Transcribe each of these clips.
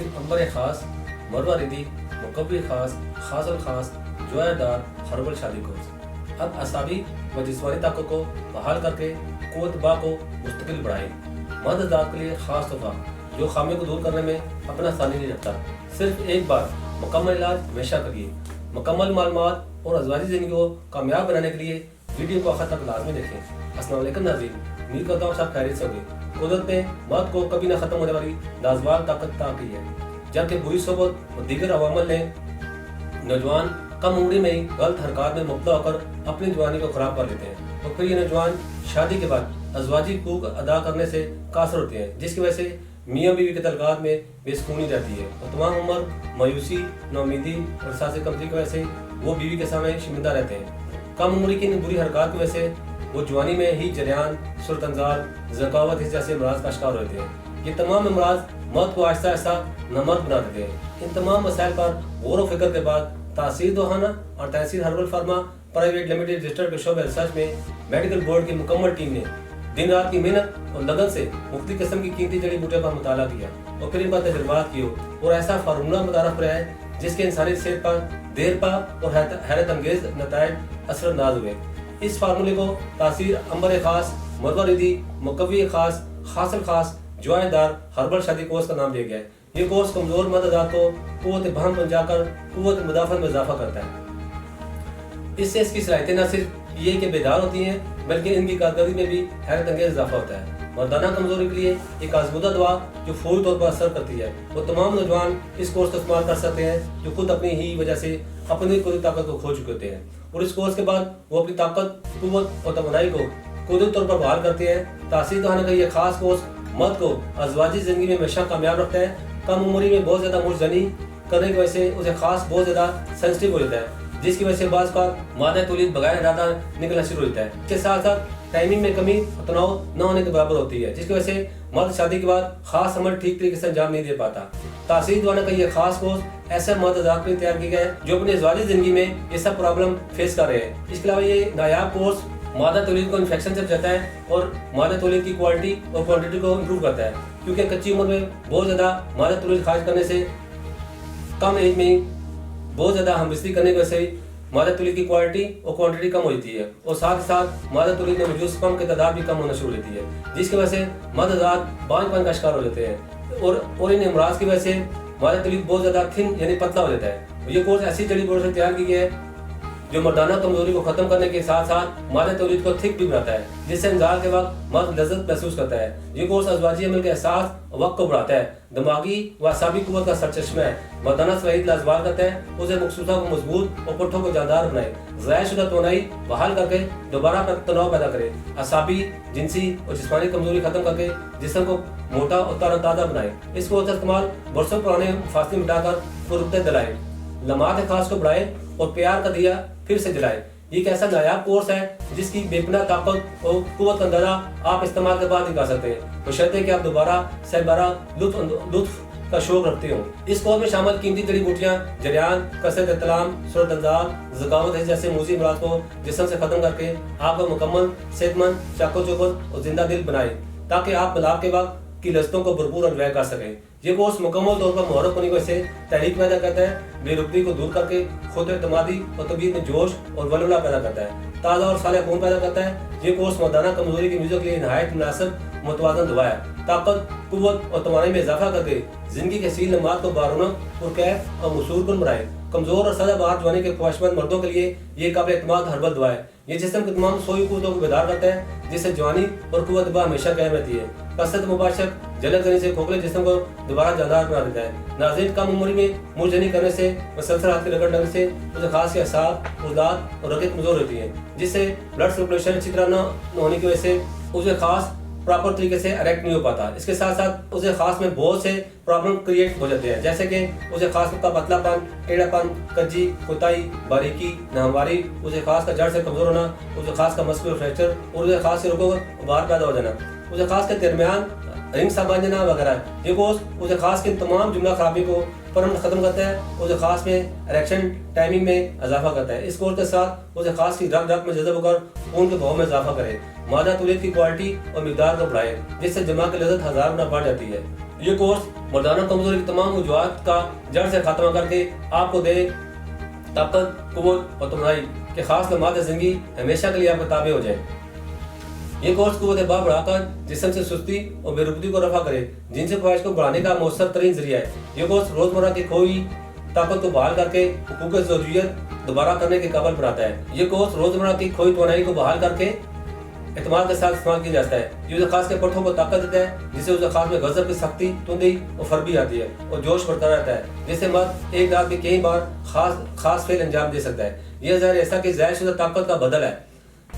तासीर अंबर खास मरवा रिदी मुकव्वी खास खासल खास जोयादार हर्बल शादी कोर्स अब असाबी व जिस्मानी ताकत को बहाल करके कुव्वत बा को मुस्तकिल बढ़ाए। मर्द ज़ात के लिए खास तोहफा जो खामियों को दूर करने में अपना सानी नहीं रखता। सिर्फ एक बार मुकम्मल इलाज हमेशा करिए। मुकम्मल मालूमात और अज़वाजी ज़िंदगी को कामयाब बनाने के लिए वीडियो को आखिर तक लाजमी देखें। अस्सलाम वालेकुम नाज़रीन, उम्मीद करता हूँ सब खैरियत से होंगे। कुदरत ने मर्द को कभी न खत्म होने वाली नाजवाब ताकत अता की है, जबकि बुरी सोबत और दीगर अवामल ने नौजवान कम उम्र में ही गलत हरकत में मुब्तला होकर अपनी जवानी को खराब कर लेते हैं और फिर ये नौजवान शादी के बाद अज़वाजी हकूक़ अदा करने से कासर होते हैं, जिसकी वजह से मियाँ बीवी के तल्कात में बेसुकूनी रहती है और तमाम उम्र मायूसी, नाउमीदी और सासे कमतरी की वजह से वो बीवी के सामने शर्मिंदा रहते हैं। कम उम्र की इन बुरी हरकत की वजह से वो जवानी में ही जरियान, सुरतंजार, ज़कावत जैसे अमराज का शिकार होते हैं। ये तमाम अमराज मौत को आहिस्ता आहिस्ता नमर्द बना देते हैं। इन तमाम मसाइल पर गौर व फिक्र के बाद तासीर दोहाना और तहसील herbal pharma private limited registered के शोबे रिसर्च में मेडिकल बोर्ड की मुकम्मल टीम ने दिन रात की मेहनत और लगन से मुख्तलिफ किस्म की कीमती जड़ी बूटियों का मुताला किया और फिर इन पर तजुर्बात किए और ऐसा फार्मूला मुतारफ रहा है जिसके इंसानी सेहत पर देर पा और हैरत अंगेज नतायज असरअंदाज हुए। इस फार्मूले को तासीर अंबर खास मरवा रिदी मुकव्वी खास खासल खास जोयादार हर्बल शादी कोर्स का नाम दिया गया है। ये कोर्स कमजोर मर्द को कुव्वत बहम पहुंचाकर कुव्वत मुदाफत में इजाफा करता है। इससे इसकी सलाहियतें न सिर्फ ये कि बेदार होती हैं बल्कि इनकी कारकर्दगी में भी हैरत अंगेज इजाफा होता है। मर्दाना कमजोरी के लिए एक आजमूदा दवा जो फौरी तौर पर असर करती है, वो तमाम नौजवान इस कोर्स का इस्तेमाल कर सकते हैं जो खुद अपनी ही वजह से अपनी पूरी ताकत को खो चुके होते हैं और इस कोर्स के बाद वो अपनी ताकत, कुव्वत और तवानाई को कुदरती तौर पर बहाल करते हैं। तासीर दोहाना का ये खास कोर्स मर्द को अज़वाजी जिंदगी में हमेशा कामयाब रखता है। कम उम्र में बहुत ज्यादा मुर्जनी करने की वजह से उसे खास बहुत ज्यादा सेंसिटिव हो जाता है, जिसकी वजह से बाज़ का मादा तौलीद बगैर इरादा निकलना शुरू हो जाता है। इसके साथ साथ टाइमिंग में कमी और तनाव न होने के बराबर होती है, जिसकी वजह से मर्द शादी के बाद खास अमल ठीक तरीके से अंजाम नहीं दे पाता। तासीर दोहाना का ये खास कोर्स ऐसे मर्द के लिए तैयार किया गया है जो अपनी अज़वाजी जिंदगी में ये सब प्रॉब्लम फेस कर रहे हैं। इसके अलावा ये नायाब कोर्स मादा तौलीद को इन्फेक्शन से बचाता है और मादा तौलीद की क्वालिटी और क्वांटिटी को इम्प्रूव करता है, क्योंकि कच्ची उम्र में बहुत ज़्यादा मादा तौलीद खारिज करने से कम एज में ही बहुत ज़्यादा हमरिस्ती करने की वजह से मादा तौलीद की क्वालिटी और क्वांटिटी कम हो जाती है और साथ ही साथ मादा तौलीद में मौजूद स्पर्म की तादाद भी कम होना शुरू हो जाती है, जिसकी वजह से मर्द बांझपन का शिकार हो जाते हैं और इन अमराज की वजह से मादा तौलीद बहुत ज़्यादा थिन यानी पतला हो जाता है। ये कोर्स ऐसी जड़ी बूटियों से तैयार की गई है जो मर्दाना कमजोरी को खत्म करने के साथ साथ मादा तौलीद को थिक भी बनाता है, जिससे इंजाल के वक्त मर्द लज्जत महसूस करता है। ये कोर्स अज़वाजी अमल के एहसास और वक्त को बढ़ाता है, दिमागी व असाबी कुव्वत का सरचश्मा है, मर्दाना सलाहियत लाजवाब करता है, उसे मखसूसा को मजबूत और पुट्ठों को जानदार बनाए, ज़ाया शुदा तवानाई बहाल करके दोबारा पर तनाव पैदा करे, असाबी, जिनसी और जिस्मानी कमजोरी खत्म करके जिस्म को मोटा और तरोताज़ा बनाए। इस कोर्स का इस्तेमाल बरसों पुराने फासले मिटाकर फुर्ते दिलाए, लम्हात खास को बढ़ाए और प्यार का दिया फिर से जलाए। ये एक ऐसा नायाब कोर्स है जिसकी बेपनाह ताकत और कुव्वत का अंदाजा आप इस्तेमाल के बाद ही कर सकते हैं, बशर्ते कि आप दोबारा सहबारा लुत्फ का शौक रखते हो। इस कोर्स में शामिल कीमती जड़ी बूटियां जरियान, कसरत तलाम, सूरतंजार, ज़कावत जैसे मूजी अमराज को जिस्म से खत्म करके आपको मुकम्मल सेहतमंद, चाको चौबंद और जिंदा दिल बनाए, ताकि आप मिलाप के वक्त की लज्जतों को भरपूर अनवय कर सकें। ये कोर्स मुकम्मल तौर पर मुहर्रक होने की वजह से तहरीक पैदा करता है, बेरुखी को दूर करके खुद एतमादी और तबीयत में जोश और वलवला पैदा करता है, ताज़ा और साले खून पैदा करता है। ये कोर्स मर्दाना कमजोरी की म्यूजिक के लिए नहायत मुनासिब मुतवाज़न दवा है, ताकत, कुव्वत और तवानाई में इजाफा करके जिंदगी के हसीन लम्हात को बारौनक, पुरकैफ और मसूर कुन बनाए। कमजोर और सदाबहार जवानी के ख्वाहिशमंद मर्दों के लिए ये काबिल एतमाद हर्बल दवा है। ये जिस्म की तमाम सोई कुव्वतों को बेदार करता है, जिससे जवानी और कुव्वत दवा हमेशा कायम रहती है। कसरत मुबाशर जलक देने से खोखले जिस्म को दोबारा जानदार बना देता है। नाज़रीन, कम उम्र में मुर्जनी करने से, मुसलसल हाथ की रगड़ लगने से उसे खास के असाब, उदात और रगत कमजोर होती है, जिससे ब्लड सर्कुलेशन अच्छी तरह न होने की वजह से उसे खास प्रॉपर तरीके से अरेक्ट नहीं हो पाता। इसके साथ साथ उसे खास में बहुत से प्रॉब्लम क्रिएट हो जाते हैं, जैसे कि उसे खास का पतलापन, टेढ़ापन, कज्जी, कुताई, बारीकी, नाहमवारी, उसे खास का जड़ से कमजोर होना, उसे खास का मस्कुलर फ्रैक्चर और उसे खास के रोगों का उभार पैदा हो जाना, उसे खास के दरमियान रिंग सामान जना वगैरह। ये कोर्स उसे खास के तमाम जुमला खराबी को परम खत्म करता है, उसे खास में इरेक्शन टाइमिंग में इजाफा करता है। इस कोर्स के साथ उसे खास की रग में जज़ब होकर खून के बहाव में इजाफा करे, मादा तौलीद की क्वालिटी और मिकदार को बढ़ाए, जिससे जमा की लज्जत 1000 गुना बढ़ जाती है। ये कोर्स मर्दाना कमजोरी की तमाम वजूहात का जड़ से खात्मा करके आपको दे ताकत, कुव्वत और तमन्नाई के खास लम्हात ज़िंदगी हमेशा के लिए आपके ताबे हो जाए। ये कोर्स कुव्वत बा बढ़ाकर जिस्म से सुस्ती और बेरुखी को रफा करे, जिनसे ख्वाहिश को बढ़ाने का मौसर तरीन जरिया है। ये कोर्स रोजमर्रा की खोई ताकत को बहाल करके हुकूक ज़रूरियत दोबारा करने के काबिल बनाता है। ये कोर्स रोजमर्रा की खोई तवानाई को बहाल करके एतमाद के साथ इस्तेमाल किया जाता है। ये उसे खास के पट्टों को ताकत देता है, जिससे उसे खास में गजब की सख्ती, तुंदी और फरबी आती है और जोश बरकरार रहता है, जिससे मर्द एक रात में कई बार खास फेल अंजाम दे सकता है। यह ज़ाहिर ऐसा कि ज़ाहिर शुदा ताकत का बदल है।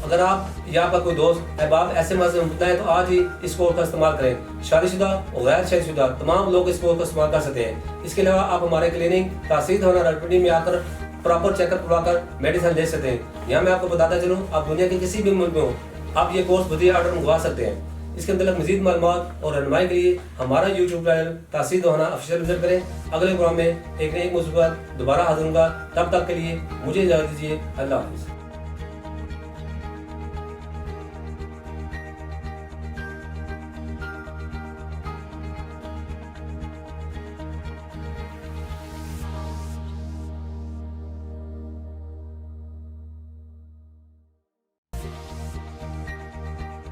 अगर आप या आपका कोई दोस्त अहबाब ऐसे मर्ज में मुब्तला है तो आज ही इस कोर्स का इस्तेमाल करें। शादीशुदा और गैर शादीशुदा तमाम लोग इस कोर्स का इस्तेमाल कर सकते हैं। इसके अलावा आप हमारे क्लिनिक तासीर होना रटपटी में आकर प्रॉपर चेकअप करवाकर मेडिसिन ले सकते हैं। यहाँ मैं आपको बताता चलूँ, आप दुनिया के किसी भी मुल्क में हो, आप ये कोर्स बदले ऑर्डर मंगवा सकते हैं। इसके अंदर मजीद मालूमात और रहनुमाई के लिए हमारा यूट्यूब चैनल तासीर दोहाना ऑफिशियल विजिट करें। अगले प्रोग्राम में एक नई मौजूद दोबारा हाजिर होगा। तब तक के लिए मुझे इजाज़त दीजिए। अल्लाह हाफ़िज़।